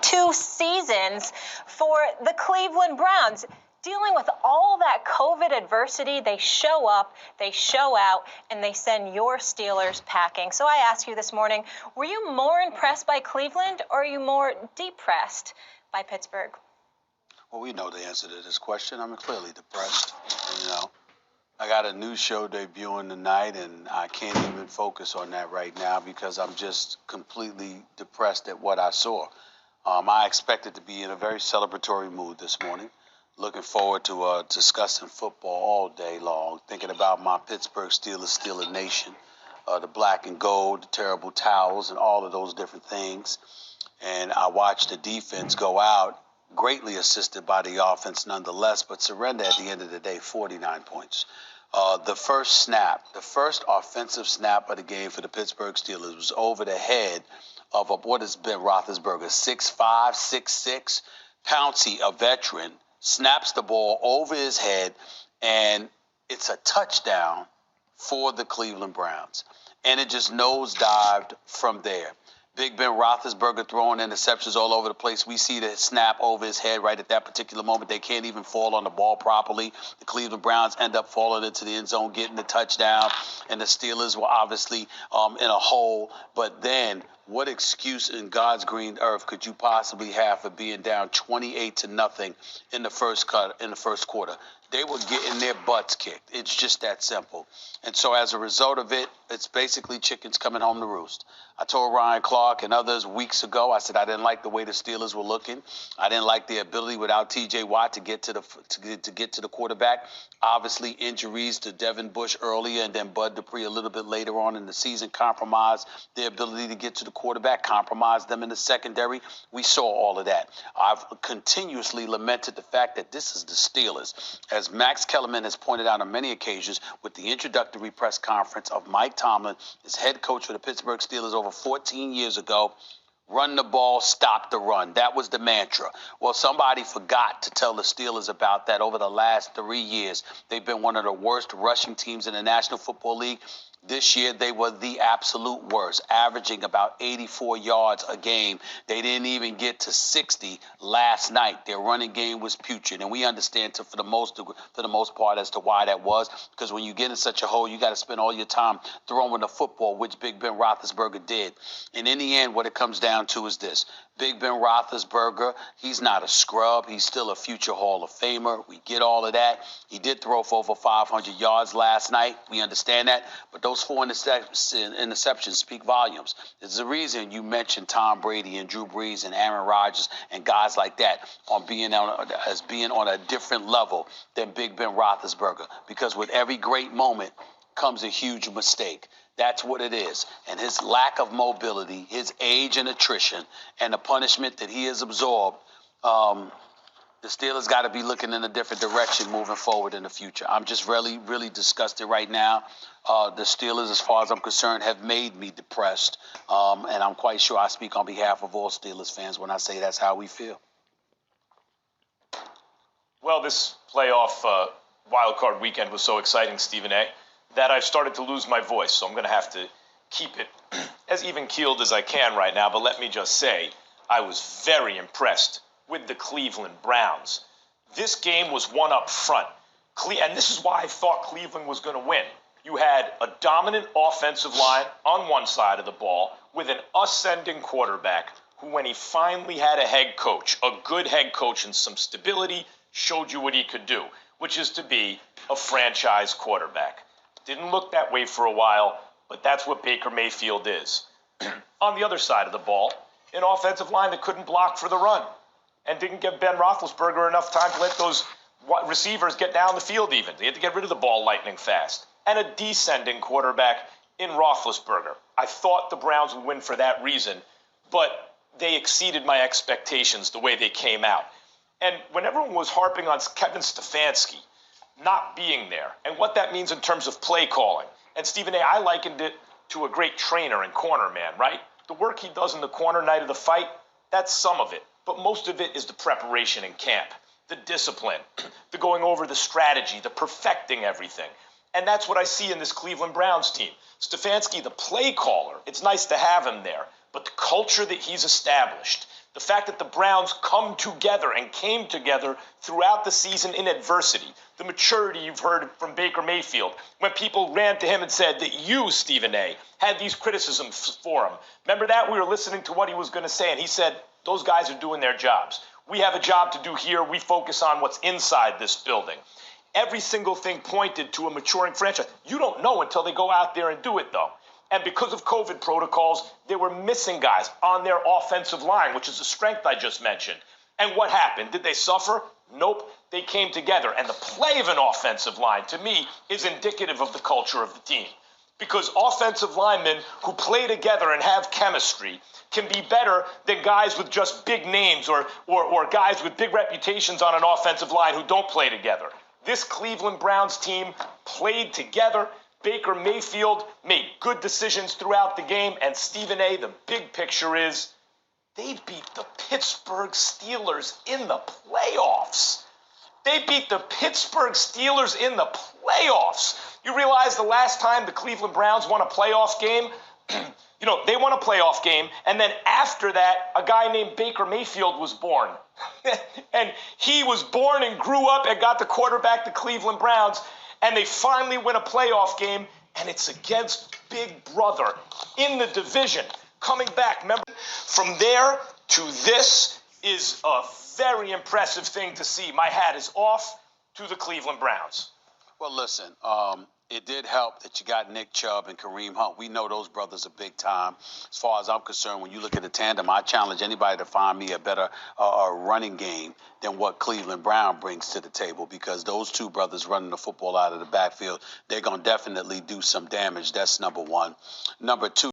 2 seasons for the Cleveland Browns. Dealing with all that COVID adversity, they show up, they show out, and they send your Steelers packing. So I ask you this morning, were you more impressed by Cleveland or are you more depressed by Pittsburgh? Well, we know the answer to this question. I'm clearly depressed. I got a new show debuting tonight, and I can't even focus on that right now because I'm just completely depressed at what I saw. I expected to be in a very celebratory mood this morning. Looking forward to discussing football all day long, thinking about my Pittsburgh Steelers, Steeler Nation, the black and gold, the terrible towels, and all of those different things. And I watched the defense go out, greatly assisted by the offense nonetheless, but surrender at the end of the day, 49 points. The first offensive snap of the game for the Pittsburgh Steelers was over the head of what has been Roethlisberger, 6'5", 6'6", Pouncey, a veteran, snaps the ball over his head, and it's a touchdown for the Cleveland Browns. And it just nosedived from there. Big Ben Roethlisberger throwing interceptions all over the place. We see the snap over his head right at that particular moment. They can't even fall on the ball properly. The Cleveland Browns end up falling into the end zone, getting the touchdown, and the Steelers were obviously in a hole. But then, what excuse in God's green earth could you possibly have for being down 28-0 in the first quarter? They were getting their butts kicked. It's just that simple. And so as a result of it, it's basically chickens coming home to roost. I told Ryan Clark and others weeks ago, I said I didn't like the way the Steelers were looking. I didn't like the ability without T.J. Watt to get to the quarterback. Obviously, injuries to Devin Bush earlier and then Bud Dupree a little bit later on in the season compromised their ability to get to the quarterback, compromised them in the secondary. We saw all of that. I've continuously lamented the fact that this is the Steelers. As Max Kellerman has pointed out on many occasions with the introductory press conference of Mike Tomlin, as head coach for the Pittsburgh Steelers over 14 years ago, run the ball, stop the run. That was the mantra. Well, somebody forgot to tell the Steelers about that over the last 3 years. They've been one of the worst rushing teams in the National Football League. This year, they were the absolute worst, averaging about 84 yards a game. They didn't even get to 60 last night. Their running game was putrid, and we understand for the most part as to why that was, because when you get in such a hole, you got to spend all your time throwing the football, which Big Ben Roethlisberger did. And in the end, what it comes down to is this. Big Ben Roethlisberger, he's not a scrub. He's still a future Hall of Famer. We get all of that. He did throw for over 500 yards last night. We understand that. But those 4 interceptions speak volumes. There's a reason you mentioned Tom Brady and Drew Brees and Aaron Rodgers and guys like that as being on a different level than Big Ben Roethlisberger. Because with every great moment comes a huge mistake. That's what it is. And his lack of mobility, his age and attrition, and the punishment that he has absorbed, the Steelers got to be looking in a different direction moving forward in the future. I'm just really, really disgusted right now. The Steelers, as far as I'm concerned, have made me depressed. And I'm quite sure I speak on behalf of all Steelers fans when I say that's how we feel. Well, this playoff wild card weekend was so exciting, Stephen A., that I've started to lose my voice. So I'm going to have to keep it as even-keeled as I can right now. But let me just say, I was very impressed with the Cleveland Browns. This game was won up front. And this is why I thought Cleveland was going to win. You had a dominant offensive line on one side of the ball with an ascending quarterback who, when he finally had a head coach, a good head coach and some stability, showed you what he could do, which is to be a franchise quarterback. Didn't look that way for a while, but that's what Baker Mayfield is. On the other side of the ball, an offensive line that couldn't block for the run and didn't give Ben Roethlisberger enough time to let those receivers get down the field even. They had to get rid of the ball lightning fast. And a descending quarterback in Roethlisberger. I thought the Browns would win for that reason, but they exceeded my expectations the way they came out. And when everyone was harping on Kevin Stefanski not being there and what that means in terms of play calling, and Stephen A., I likened it to a great trainer and corner man, right? The work he does in the corner night of the fight, that's some of it. But most of it is the preparation in camp, the discipline, the going over the strategy, the perfecting everything. And that's what I see in this Cleveland Browns team. Stefanski, the play caller, it's nice to have him there. But the culture that he's established, The fact that the Browns come together and came together throughout the season in adversity. The maturity you've heard from Baker Mayfield when people ran to him and said that you, Stephen A., had these criticisms for him. Remember that? We were listening to what he was going to say, and he said, those guys are doing their jobs. We have a job to do here. We focus on what's inside this building. Every single thing pointed to a maturing franchise. You don't know until they go out there and do it, though. And because of COVID protocols, they were missing guys on their offensive line, which is the strength I just mentioned. And what happened? Did they suffer? Nope. They came together. And the play of an offensive line, to me, is indicative of the culture of the team. Because offensive linemen who play together and have chemistry can be better than guys with just big names or guys with big reputations on an offensive line who don't play together. This Cleveland Browns team played together. Baker Mayfield made good decisions throughout the game. And Stephen A., the big picture is they beat the Pittsburgh Steelers in the playoffs. They beat the Pittsburgh Steelers in the playoffs. You realize the last time the Cleveland Browns won a playoff game? They won a playoff game, and then after that, a guy named Baker Mayfield was born. And he was born and grew up and got to quarterback the Cleveland Browns, and they finally win a playoff game, and it's against Big Brother in the division. Coming back, remember, from there to this is a very impressive thing to see. My hat is off to the Cleveland Browns. Well, listen, it did help that you got Nick Chubb and Kareem Hunt. We know those brothers are big time. As far as I'm concerned, when you look at the tandem, I challenge anybody to find me a better running game than what Cleveland Brown brings to the table, because those two brothers running the football out of the backfield, they're going to definitely do some damage. That's number one. Number two,